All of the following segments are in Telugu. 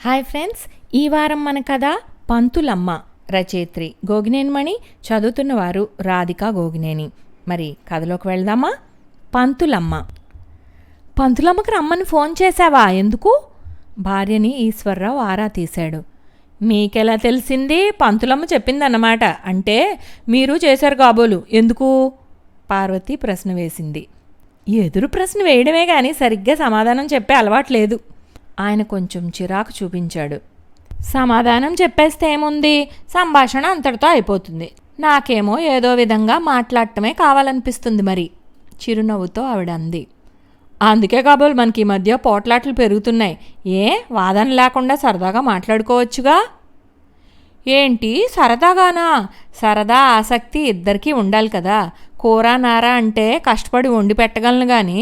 హాయ్ ఫ్రెండ్స్, ఈ వారం మన కథ పంతులమ్మ. రచయిత్రి గోగినేనిమణి, చదువుతున్నవారు రాధిక గోగినేని. మరి కథలోకి వెళ్దామా? పంతులమ్మ. పంతులమ్మకి రమ్మని ఫోన్ చేశావా? ఎందుకు? భార్యని ఈశ్వర్రావు ఆరా తీశాడు. మీకెలా తెలిసింది? పంతులమ్మ చెప్పిందన్నమాట. అంటే మీరు చేశారు కాబోలు. ఎందుకు? పార్వతి ప్రశ్న వేసింది. ఎదురు ప్రశ్న వేయడమే కానీ సరిగ్గా సమాధానం చెప్పే అలవాట్లేదు. ఆయన కొంచెం చిరాకు చూపించాడు. సమాధానం చెప్పేస్తే ఏముంది, సంభాషణ అంతటితో అయిపోతుంది. నాకేమో ఏదో విధంగా మాట్లాడటమే కావాలనిపిస్తుంది. మరి చిరునవ్వుతో ఆవిడ అంది. అందుకే కాబోలు మనకి ఈ మధ్య పోట్లాట్లు పెరుగుతున్నాయి. ఏ వాదన లేకుండా సరదాగా మాట్లాడుకోవచ్చుగా. ఏంటి సరదాగానా? సరదా ఆసక్తి ఇద్దరికీ ఉండాలి కదా. కూర నార అంటే కష్టపడి వండి పెట్టగలను కానీ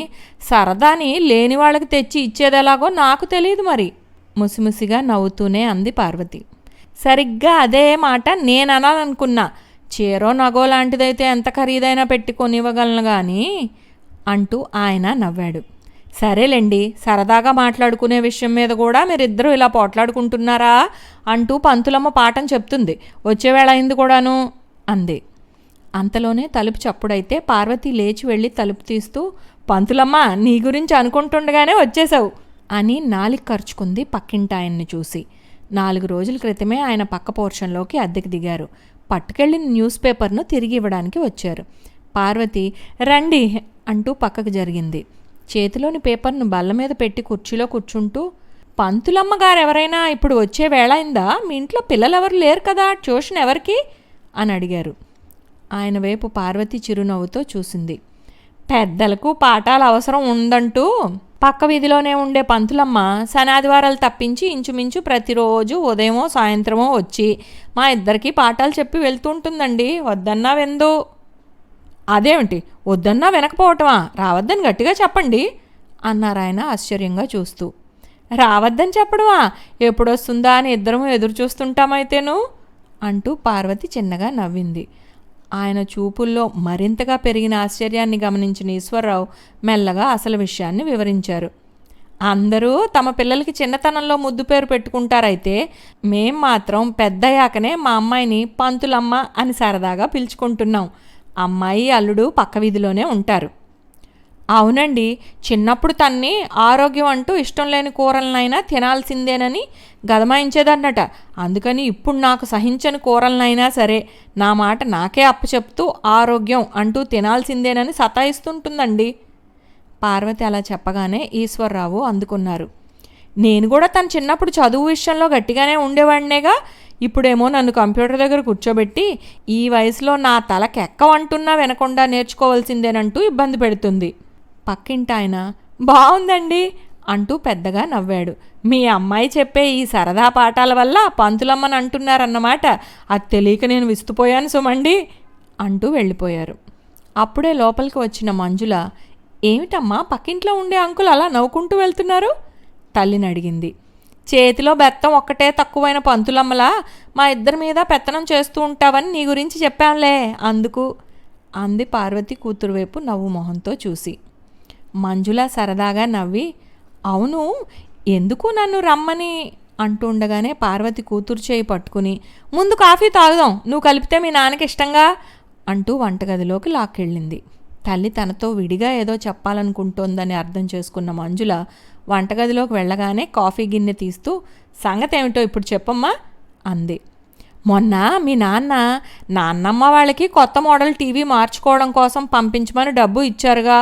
సరదాని లేని వాళ్ళకి తెచ్చి ఇచ్చేదెలాగో నాకు తెలియదు. మరి ముసిముసిగా నవ్వుతూనే అంది పార్వతి. సరిగ్గా అదే మాట నేను అనాలనుకున్నా. చీరో నగో లాంటిదైతే ఎంత ఖరీదైనా పెట్టి కొనివ్వగలను కానీ అంటూ ఆయన నవ్వాడు. సరేలేండి, సరదాగా మాట్లాడుకునే విషయం మీద కూడా మీరిద్దరూ ఇలా పోట్లాడుకుంటున్నారా అంటూ పంతులమ్మ పాఠం చెప్తుంది. వచ్చేవేళ అయింది కూడాను అంది. అంతలోనే తలుపు చప్పుడైతే పార్వతి లేచి వెళ్ళి తలుపు తీస్తూ, పంతులమ్మ నీ గురించి అనుకుంటుండగానే వచ్చేసావు అని నాలిక ఖర్చుకుంది పక్కింటాయన్ని చూసి. 4 రోజుల క్రితమే ఆయన పక్క పోర్షన్లోకి అద్దెకి దిగారు. పట్టుకెళ్ళిన న్యూస్ పేపర్ను తిరిగి ఇవ్వడానికి వచ్చారు. పార్వతి రండి అంటూ పక్కకు జరిగింది. చేతిలోని పేపర్ను బల్ల మీద పెట్టి కుర్చీలో కూర్చుంటూ, పంతులమ్మ గారు ఎవరైనా ఇప్పుడు వచ్చే వేళ అయిందా? మీ ఇంట్లో పిల్లలెవరు లేరు కదా, ట్యూషన్ ఎవరికి అని అడిగారు. ఆయన వైపు పార్వతి చిరునవ్వుతో చూసింది. పెద్దలకు పాఠాలు అవసరం ఉందంటూ పక్క వీధిలోనే ఉండే పంతులమ్మ శనాదివారాలు తప్పించి ఇంచుమించు ప్రతిరోజు ఉదయమో సాయంత్రమో వచ్చి మా ఇద్దరికీ పాఠాలు చెప్పి వెళ్తుంటుందండి. వద్దన్నా వెందు. అదేమిటి వద్దన్నా వెనకపోవటమా? రావద్దని గట్టిగా చెప్పండి అన్నారు ఆయన ఆశ్చర్యంగా చూస్తూ. రావద్దని చెప్పడమా? ఎప్పుడొస్తుందా అని ఇద్దరము ఎదురు చూస్తుంటామైతేను అంటూ పార్వతి చిన్నగా నవ్వింది. ఆయన చూపుల్లో మరింతగా పెరిగిన ఆశ్చర్యాన్ని గమనించిన ఈశ్వర్రావు మెల్లగా అసలు విషయాన్ని వివరించారు. అందరూ తమ పిల్లలకి చిన్నతనంలో ముద్దు పేరు పెట్టుకుంటారైతే మేం మాత్రం పెద్దయ్యాకనే మా అమ్మాయిని పంతులమ్మ అని సరదాగా పిలుచుకుంటున్నాం. అమ్మాయి అల్లుడు పక్క వీధిలోనే ఉంటారు. అవునండి, చిన్నప్పుడు తన్ని ఆరోగ్యం అంటూ ఇష్టం లేని కూరలనైనా తినాల్సిందేనని గదమాయించేదన్నట. అందుకని ఇప్పుడు నాకు సహించని కూరలనైనా సరే నా మాట నాకే అప్పచెప్తూ ఆరోగ్యం అంటూ తినాల్సిందేనని సతాయిస్తుంటుందండి. పార్వతి అలా చెప్పగానే ఈశ్వర్రావు అందుకున్నారు. నేను కూడా తన చిన్నప్పుడు చదువు విషయంలో గట్టిగానే ఉండేవాడినేగా. ఇప్పుడేమో నన్ను కంప్యూటర్ దగ్గర కూర్చోబెట్టి ఈ వయసులో నా తలకెక్కవంటున్నా వినకుండా నేర్చుకోవాల్సిందేనంటూ ఇబ్బంది పెడుతుంది. పక్కింటాయన బాగుందండి అంటూ పెద్దగా నవ్వాడు. మీ అమ్మాయి చెప్పే ఈ సరదా పాఠాల వల్ల పంతులమ్మని అంటున్నారన్నమాట. అది తెలియక నేను విస్తుపోయాను సుమండి అంటూ వెళ్ళిపోయారు. అప్పుడే లోపలికి వచ్చిన మంజుల, ఏమిటమ్మా పక్కింట్లో ఉండే అంకుల్ అలా నవ్వుకుంటూ వెళ్తున్నారు తల్లిని అడిగింది. చేతిలో బెత్తం ఒక్కటే తక్కువైన పంతులమ్మలా మా ఇద్దరి మీద పెత్తనం చేస్తూ ఉంటావని నీ గురించి చెప్పానులే అందుకు అంది పార్వతి కూతురు వైపు నవ్వు మొహంతో చూసి. మంజుల సరదాగా నవ్వి, అవును ఎందుకు నన్ను రమ్మని అంటూ ఉండగానే పార్వతి కూతురు చేయి పట్టుకుని, ముందు కాఫీ తాగుదాం, నువ్వు కలిపితే మీ నాన్నకి ఇష్టంగా అంటూ వంటగదిలోకి లాక్కెళ్ళింది. తల్లి తనతో విడిగా ఏదో చెప్పాలనుకుంటోందని అర్థం చేసుకున్న మంజుల వంటగదిలోకి వెళ్ళగానే కాఫీ గిన్నె తీస్తూ, సంగతి ఏమిటో ఇప్పుడు చెప్పమ్మా అంది. మొన్న మీ నాన్నమ్మ వాళ్ళకి కొత్త మోడల్ టీవీ మార్చుకోవడం కోసం పంపించమని డబ్బు ఇచ్చారుగా.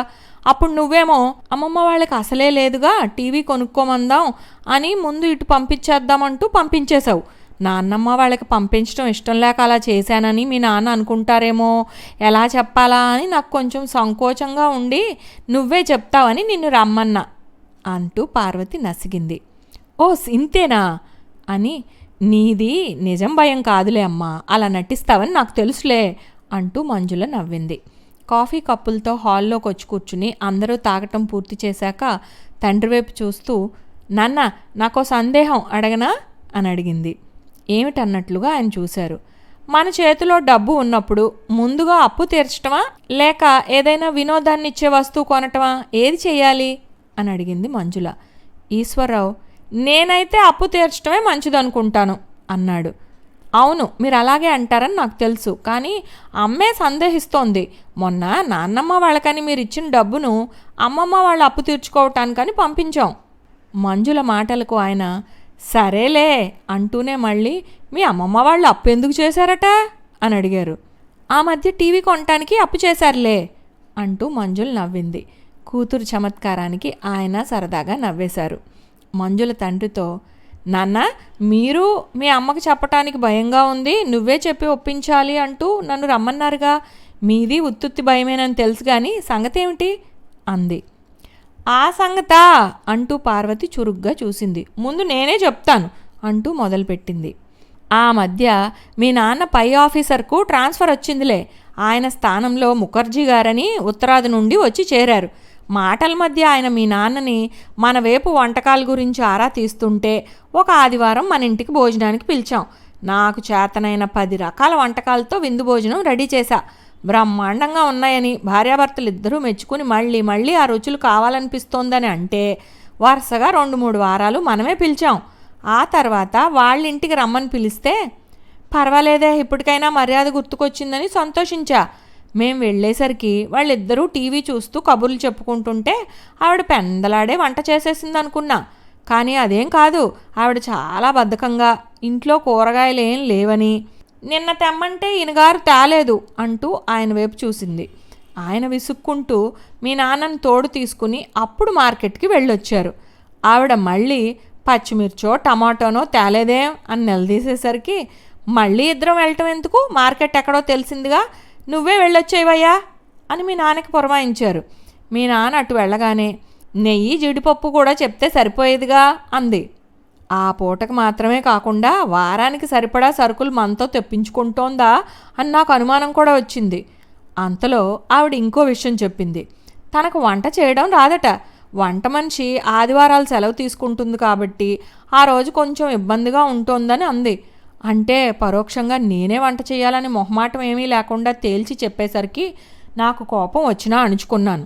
అప్పుడు నువ్వేమో అమ్మమ్మ వాళ్ళకి అసలే లేదుగా, టీవీ కొనుక్కోమందాం అని ముందు ఇటు పంపించేద్దామంటూ పంపించేశావు. నాన్నమ్మ వాళ్ళకి పంపించడం ఇష్టం లేక అలా చేశానని మీ నాన్న అనుకుంటారేమో, ఎలా చెప్పాలా అని నాకు కొంచెం సంకోచంగా ఉండి నువ్వే చెప్తావని నిన్ను రమ్మన్నా అంటూ పార్వతి నసిగింది. ఓ ఇంతేనా అని, నీది నిజం భయం కాదులే అమ్మా, అలా నటిస్తావని నాకు తెలుసులే అంటూ మంజుల నవ్వింది. కాఫీ కప్పులతో హాల్లోకి వచ్చి కూర్చుని అందరూ తాగటం పూర్తి చేశాక తండ్రి వైపు చూస్తూ, నాన్న నాకో సందేహం అడగనా అని అడిగింది. ఏమిటన్నట్లుగా ఆయన చూశారు. మన చేతిలో డబ్బు ఉన్నప్పుడు ముందుగా అప్పు తీర్చటమా లేక ఏదైనా వినోదాన్ని ఇచ్చే వస్తువు కొనటమా, ఏది చెయ్యాలి అని అడిగింది మంజుల. ఈశ్వర్రావు, నేనైతే అప్పు తీర్చడమే మంచిదనుకుంటాను అన్నాడు. అవును, మీరు అలాగే అంటారని నాకు తెలుసు, కానీ అమ్మే సందేహిస్తోంది. మొన్న నాన్నమ్మ వాళ్ళకని మీరు ఇచ్చిన డబ్బును అమ్మమ్మ వాళ్ళు అప్పు తీర్చుకోవటానికని పంపించాం. మంజుల మాటలకు ఆయన సరేలే అంటూనే మళ్ళీ మీ అమ్మమ్మ వాళ్ళు అప్పు ఎందుకు చేశారట అని అడిగారు. ఆ మధ్య టీవీ కొనటానికి అప్పు చేశారులే అంటూ మంజుల నవ్వింది. కూతురు చమత్కారానికి ఆయన సరదాగా నవ్వేశారు. మంజుల తండ్రితో, నాన్న, మీరు మీ అమ్మకు చెప్పటానికి భయంగా ఉంది, నువ్వే చెప్పి ఒప్పించాలి అంటూ నన్ను రమ్మన్నారుగా, మీది ఉత్తుత్తి భయమేనని తెలుసు కానీ సంగతి ఏమిటి అంది. ఆ సంగతా అంటూ పార్వతి చురుగ్గా చూసింది. ముందు నేనే చెప్తాను అంటూ మొదలుపెట్టింది. ఆ మధ్య మీ నాన్న పై ఆఫీసర్కు ట్రాన్స్ఫర్ వచ్చిందిలే. ఆయన స్థానంలో ముఖర్జీ గారని ఉత్తరాది నుండి వచ్చి చేరారు. మాటల మధ్య ఆయన మీ నాన్నని మన వైపు వంటకాల గురించి ఆరా తీస్తుంటే ఒక ఆదివారం మన ఇంటికి భోజనానికి పిలిచాం. నాకు చేతనైన 10 రకాల వంటకాలతో విందు భోజనం రెడీ చేశా. బ్రహ్మాండంగా ఉన్నాయని భార్యాభర్తలు ఇద్దరూ మెచ్చుకుని మళ్ళీ మళ్ళీ ఆ రుచులు కావాలనిపిస్తోందని అంటే వరుసగా 2-3 వారాలు మనమే పిలిచాం. ఆ తర్వాత వాళ్ళ ఇంటికి రమ్మని పిలిస్తే పర్వాలేదే, ఇప్పటికైనా మర్యాద గుర్తుకొచ్చిందని సంతోషించా. మేం వెళ్ళేసరికి వాళ్ళిద్దరూ టీవీ చూస్తూ కబుర్లు చెప్పుకుంటుంటే ఆవిడ పెందలాడే వంట చేసేసింది అనుకున్నా. కానీ అదేం కాదు. ఆవిడ చాలా బద్ధకంగా ఇంట్లో కూరగాయలు ఏం లేవని, నిన్న తెమ్మంటే ఈయనగారు తేలేదు అంటూ ఆయన వైపు చూసింది. ఆయన విసుక్కుంటూ మీ నాన్నని తోడు తీసుకుని అప్పుడు మార్కెట్కి వెళ్ళొచ్చారు. ఆవిడ మళ్ళీ పచ్చిమిర్చో టమాటోనో తేలేదేం అని నిలదీసేసరికి మళ్ళీ ఇద్దరం వెళ్ళటం ఎందుకు, మార్కెట్ ఎక్కడో తెలిసిందిగా, నువ్వే వెళ్ళొచ్చేవయ్యా అని మీ నాన్నకి పురమాయించారు. మీ నాన్న అటు వెళ్ళగానే నెయ్యి జీడిపప్పు కూడా చెప్తే సరిపోయేదిగా అంది. ఆ పూటకు మాత్రమే కాకుండా వారానికి సరిపడా సరుకులు మనతో తెప్పించుకుంటోందా అని నాకు అనుమానం కూడా వచ్చింది. అంతలో ఆవిడ ఇంకో విషయం చెప్పింది. తనకు వంట చేయడం రాదట. వంట మనిషి ఆదివారాలు సెలవు తీసుకుంటుంది కాబట్టి ఆ రోజు కొంచెం ఇబ్బందిగా ఉంటోందని అంది. అంటే పరోక్షంగా నేనే వంట చేయాలని మొహమాటం ఏమీ లేకుండా తేల్చి చెప్పేసరికి నాకు కోపం వచ్చినా అణుచుకున్నాను.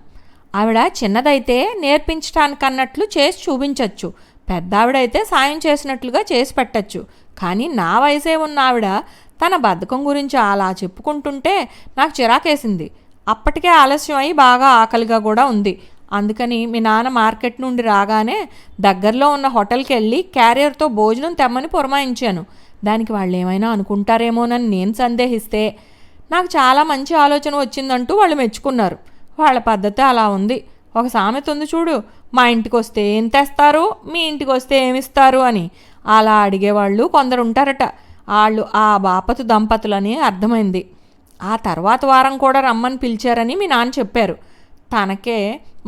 ఆవిడ చిన్నదైతే నేర్పించటానికన్నట్లు చేసి చూపించవచ్చు, పెద్ద ఆవిడైతే సాయం చేసినట్లుగా చేసి పెట్టచ్చు. కానీ నా వయసే ఉన్న ఆవిడ తన బద్ధకం గురించి అలా చెప్పుకుంటుంటే నాకు చిరాకేసింది. అప్పటికే ఆలస్యం అయి బాగా ఆకలిగా కూడా ఉంది. అందుకని మీ నాన్న మార్కెట్ నుండి రాగానే దగ్గరలో ఉన్న హోటల్కి వెళ్ళి క్యారియర్తో భోజనం తెమ్మని పురమాయించాను. దానికి వాళ్ళు ఏమైనా అనుకుంటారేమోనని నేను సందేహిస్తే నాకు చాలా మంచి ఆలోచన వచ్చిందంటూ వాళ్ళు మెచ్చుకున్నారు. వాళ్ళ పద్ధతి అలా ఉంది. ఒక సామెత ఉంది చూడు, మా ఇంటికి వస్తే ఏం తెస్తారు, మీ ఇంటికి వస్తే ఏమిస్తారు అని. అలా అడిగేవాళ్ళు కొందరు ఉంటారట. వాళ్ళు ఆ బాపతు దంపతులని అర్థమైంది. ఆ తర్వాత వారం కూడా రమ్మని పిలిచారని మీ నాన్న చెప్పారు. తనకే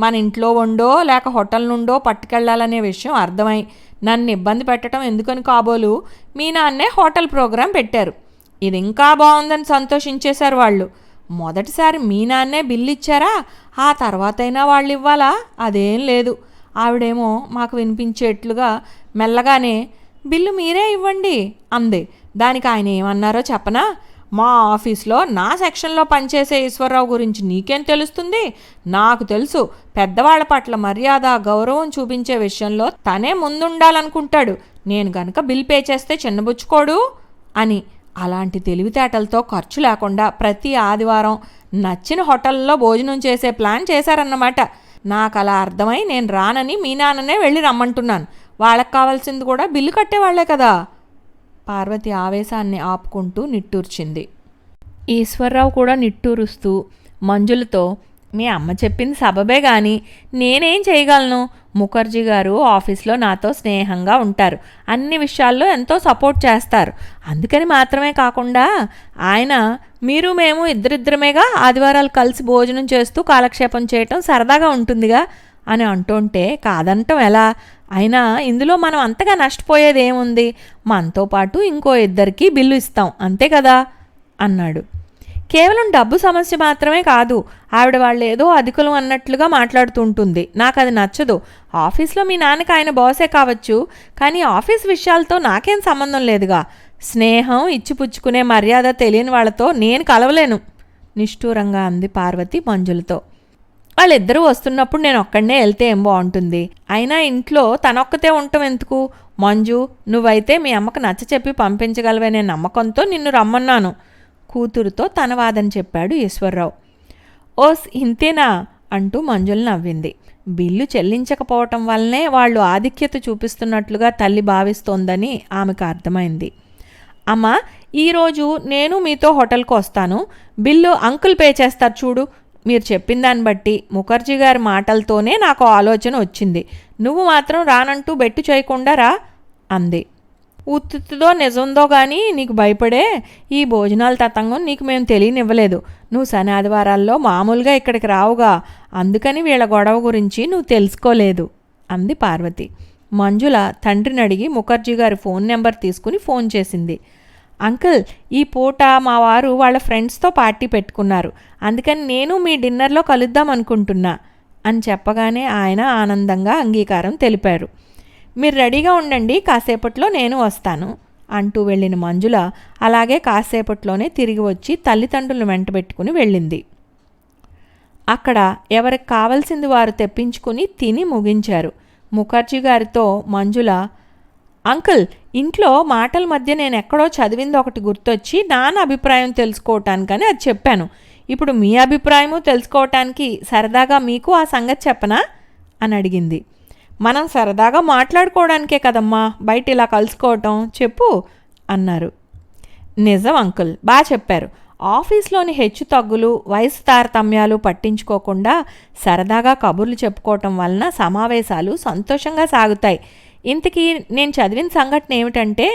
మన ఇంట్లో వండో లేక హోటల్ నుండో పట్టుకెళ్ళాలనే విషయం అర్థమై నన్ను ఇబ్బంది పెట్టడం ఎందుకని కాబోలు మీ నాన్నే హోటల్ ప్రోగ్రాం పెట్టారు. ఇది ఇంకా బాగుందని సంతోషించేశారు వాళ్ళు. మొదటిసారి మీ నాన్నే బిల్లు ఇచ్చారా, ఆ తర్వాతైనా వాళ్ళు ఇవ్వాలా? అదేం లేదు. ఆవిడేమో మాకు వినిపించేట్లుగా మెల్లగానే బిల్లు మీరే ఇవ్వండి అంది. దానికి ఆయన ఏమన్నారో చెప్పనా? మా ఆఫీస్లో నా సెక్షన్లో పనిచేసే ఈశ్వరరావు గురించి నీకేం తెలుస్తుంది? నాకు తెలుసు. పెద్దవాళ్ల పట్ల మర్యాద గౌరవం చూపించే విషయంలో తనే ముందుండాలనుకుంటాడు. నేను గనక బిల్ పే చేస్తే చిన్నబుచ్చుకోడు అని. అలాంటి తెలివితేటలతో ఖర్చు లేకుండా ప్రతి ఆదివారం నచ్చిన హోటల్లో భోజనం చేసే ప్లాన్ చేశారన్నమాట. నాకు అలా అర్థమై నేను రానని మీ నాన్ననే వెళ్ళి రమ్మంటున్నాను. వాళ్ళకి కావాల్సింది కూడా బిల్లు కట్టేవాళ్లే కదా. పార్వతి ఆవేశాన్ని ఆపుకుంటూ నిట్టూర్చింది. ఈశ్వర్రావు కూడా నిట్టూరుస్తూ మంజులతో, మీ అమ్మ చెప్పింది సబబే కానీ నేనేం చేయగలను? ముఖర్జీ గారు ఆఫీస్లో నాతో స్నేహంగా ఉంటారు, అన్ని విషయాల్లో ఎంతో సపోర్ట్ చేస్తారు. అందుకని మాత్రమే కాకుండా ఆయన మీరు మేము ఇద్దరిద్దరమేగా ఆదివారాలు కలిసి భోజనం చేస్తూ కాలక్షేపం చేయటం సరదాగా ఉంటుందిగా అని అంటుంటే కాదంటం ఎలా? అయినా ఇందులో మనం అంతగా నష్టపోయేది ఏముంది? మనతో పాటు ఇంకో 2 బిల్లు ఇస్తాం అంతే కదా అన్నాడు. కేవలం డబ్బు సమస్య మాత్రమే కాదు, ఆవిడ వాళ్ళు ఏదో అధికులు అన్నట్లుగా మాట్లాడుతుంటుంది. నాకు అది నచ్చదు. ఆఫీస్లో మీ నాన్నకి ఆయన బాసే కావచ్చు, కానీ ఆఫీస్ విషయాలతో నాకేం సంబంధం లేదుగా. స్నేహం ఇచ్చిపుచ్చుకునే మర్యాద తెలియని వాళ్ళతో నేను కలవలేను నిష్ఠూరంగా అంది పార్వతి మంజులతో. వాళ్ళిద్దరూ వస్తున్నప్పుడు నేను ఒక్కడనే వెళ్తే ఏం బాగుంటుంది, అయినా ఇంట్లో తనొక్కతే ఉండటం ఎందుకు? మంజు, నువ్వైతే మీ అమ్మకు నచ్చ చెప్పి పంపించగలవనే నమ్మకంతో నిన్ను రమ్మన్నాను, కూతురుతో తన వాదన చెప్పాడు ఈశ్వర్రావు. ఓస్ ఇంతేనా అంటూ మంజులు నవ్వింది. బిల్లు చెల్లించకపోవటం వల్లనే వాళ్ళు ఆధిక్యత చూపిస్తున్నట్లుగా తల్లి భావిస్తోందని ఆమెకు అర్థమైంది. అమ్మా, ఈరోజు నేను మీతో హోటల్కి వస్తాను, బిల్లు అంకుల్ పే చేస్తారు చూడు. మీరు చెప్పిన దాన్ని బట్టి ముఖర్జీ గారి మాటలతోనే నాకు ఆలోచన వచ్చింది. నువ్వు మాత్రం రానంటూ బెట్టు చేయకుండా రా అంది. ఉత్తుతో నిజందో గాని నీకు భయపడే ఈ భోజనాల తతంగం నీకు మేము తెలియనివ్వలేదు. నువ్వు శని ఆదివారాల్లో మామూలుగా ఇక్కడికి రావుగా, అందుకని వీళ్ళ గొడవ గురించి నువ్వు తెలుసుకోలేదు అంది పార్వతి. మంజుల తండ్రిని అడిగి ముఖర్జీ గారి ఫోన్ నెంబర్ తీసుకుని ఫోన్ చేసింది. అంకుల్, ఈ పూట మా వారు వాళ్ళ ఫ్రెండ్స్తో పార్టీ పెట్టుకున్నారు, అందుకని నేను మీ డిన్నర్లో కలుద్దాం అనుకుంటున్నా అని చెప్పగానే ఆయన ఆనందంగా అంగీకారం తెలిపారు. మీరు రెడీగా ఉండండి, కాసేపట్లో నేను వస్తాను అంటూ వెళ్ళిన మంజుల అలాగే కాసేపట్లోనే తిరిగి వచ్చి తల్లిదండ్రులను వెంటబెట్టుకుని వెళ్ళింది. అక్కడ ఎవరికి కావలసింది వారు తెప్పించుకుని తిని ముగించారు. ముఖర్జీ గారితో మంజుల, అంకుల్, ఇంట్లో మాటల మధ్య నేను ఎక్కడో చదివింది ఒకటి గుర్తొచ్చి నాన్న అభిప్రాయం తెలుసుకోవటానికని అది చెప్పాను. ఇప్పుడు మీ అభిప్రాయము తెలుసుకోవటానికి సరదాగా మీకు ఆ సంగతి చెప్పనా అని అడిగింది. మనం సరదాగా మాట్లాడుకోవడానికే కదమ్మా బయట ఇలా కలుసుకోవటం, చెప్పు అన్నారు. నిజం అంకుల్, బాగా చెప్పారు. ఆఫీస్లోని హెచ్చు తగ్గులు, వయసు తారతమ్యాలు పట్టించుకోకుండా సరదాగా కబుర్లు చెప్పుకోవటం వలన సమావేశాలు సంతోషంగా సాగుతాయి. ఇంతకీ నేను చదివిన సంఘటన ఏమిటంటే,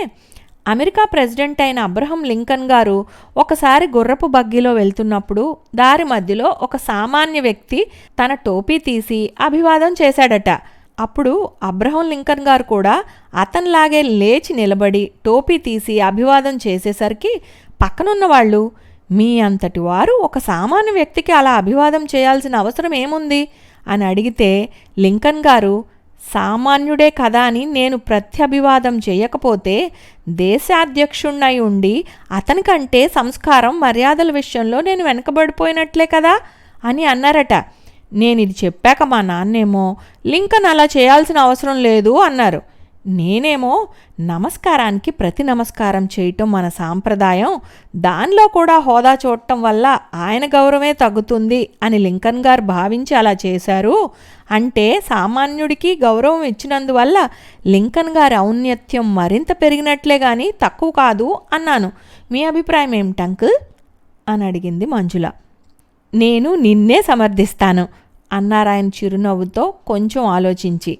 అమెరికా ప్రెసిడెంట్ అయిన అబ్రహం లింకన్ గారు ఒకసారి గుర్రపు బగ్గీలో వెళ్తున్నప్పుడు దారి మధ్యలో ఒక సామాన్య వ్యక్తి తన టోపీ తీసి అభివాదం చేశాడట. అప్పుడు అబ్రహం లింకన్ గారు కూడా అతనిలాగే లేచి నిలబడి టోపీ తీసి అభివాదం చేసేసరికి పక్కనున్న వాళ్ళు, మీ అంతటి వారు ఒక సామాన్య వ్యక్తికి అలా అభివాదం చేయాల్సిన అవసరం ఏముంది అని అడిగితే లింకన్ గారు, సామాన్యుడే కదా అని నేను ప్రత్యభివాదం చేయకపోతే దేశాధ్యక్షుణ్ణై ఉండి అతనికంటే సంస్కారం మర్యాదల విషయంలో నేను వెనకబడిపోయినట్లే కదా అని అన్నారట. నేను ఇది చెప్పాక మా నాన్నేమో లింకన్ అలా చేయాల్సిన అవసరం లేదు అన్నారు. నేనేమో నమస్కారానికి ప్రతి నమస్కారం చేయటం మన సాంప్రదాయం, దానిలో కూడా హోదా చూడటం వల్ల ఆయన గౌరవమే తగ్గుతుంది అని లింకన్ గారు భావించి అలా చేశారు అంటే సామాన్యుడికి గౌరవం ఇచ్చినందువల్ల లింకన్ గారి ఔన్నత్యం మరింత పెరిగినట్లే కానీ తక్కువ కాదు అన్నాను. మీ అభిప్రాయం ఏమిటి అంకుల్ అని అడిగింది మంజుల. నేను నిన్నే సమర్థిస్తాను అన్నారాయన చిరునవ్వుతో కొంచెం ఆలోచించి.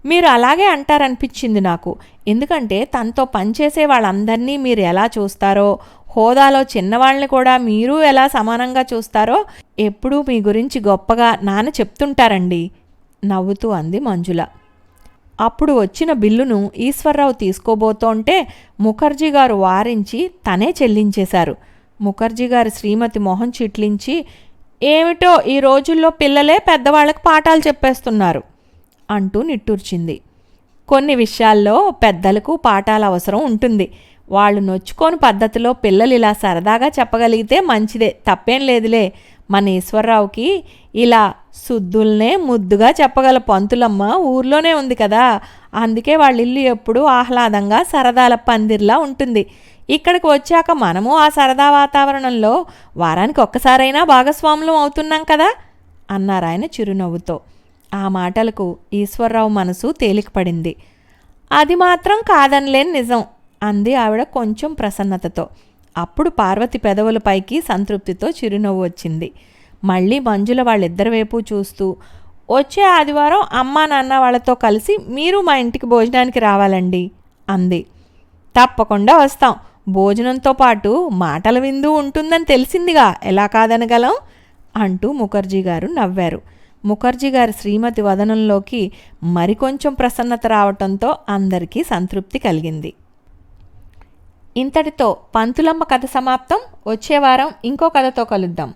మీరు అలాగే అంటారనిపించింది నాకు, ఎందుకంటే తనతో పనిచేసే వాళ్ళందరినీ మీరు ఎలా చూస్తారో, హోదాలో చిన్నవాళ్ళని కూడా మీరు ఎలా సమానంగా చూస్తారో ఎప్పుడూ మీ గురించి గొప్పగా నాన్న చెప్తుంటారండి నవ్వుతూ అంది మంజుల. అప్పుడు వచ్చిన బిల్లును ఈశ్వర్రావు తీసుకోబోతోంటే ముఖర్జీ గారు వారించి తనే చెల్లించేశారు. ముఖర్జీ గారి శ్రీమతి మొహం చిట్లించి, ఏమిటో ఈ రోజుల్లో పిల్లలే పెద్దవాళ్ళకి పాఠాలు చెప్పేస్తున్నారు అంటూ నిట్టూర్చింది. కొన్ని విషయాల్లో పెద్దలకు పాఠాల అవసరం ఉంటుంది. వాళ్ళు నొచ్చుకోని పద్ధతిలో పిల్లలు ఇలా సరదాగా చెప్పగలిగితే మంచిదే, తప్పేం లేదులే. మన ఈశ్వర్రావుకి ఇలా శుద్ధుల్నే ముద్దుగా చెప్పగల పంతులమ్మ ఊర్లోనే ఉంది కదా, అందుకే వాళ్ళ ఇల్లు ఎప్పుడూ ఆహ్లాదంగా సరదాల పందిర్లా ఉంటుంది. ఇక్కడికి వచ్చాక మనము ఆ సరదా వాతావరణంలో వారానికి ఒక్కసారైనా భాగస్వాములం అవుతున్నాం కదా అన్నారాయన చిరునవ్వుతో. ఆ మాటలకు ఈశ్వర్రావు మనసు తేలికపడింది. అది మాత్రం కాదనిలేని నిజం అంది ఆవిడ కొంచెం ప్రసన్నతతో. అప్పుడు పార్వతి పెదవులపైకి సంతృప్తితో చిరునవ్వు వచ్చింది. మళ్ళీ మంజుల వాళ్ళిద్దరి వైపు చూస్తూ, వచ్చే ఆదివారం అమ్మా నాన్న వాళ్ళతో కలిసి మీరు మా ఇంటికి భోజనానికి రావాలండి అంది. తప్పకుండా వస్తాం, భోజనంతో పాటు మాటల విందు ఉంటుందని తెలిసిందిగా, ఎలా కాదనగలం అంటూ ముఖర్జీ గారు నవ్వారు. ముఖర్జీ గారి శ్రీమతి వదనంలోకి మరికొంచెం ప్రసన్నత రావటంతో అందరికీ సంతృప్తి కలిగింది. ఇంతటితో పంతులమ్మ కథ సమాప్తం. వచ్చే వారం ఇంకో కథతో కలుద్దాం.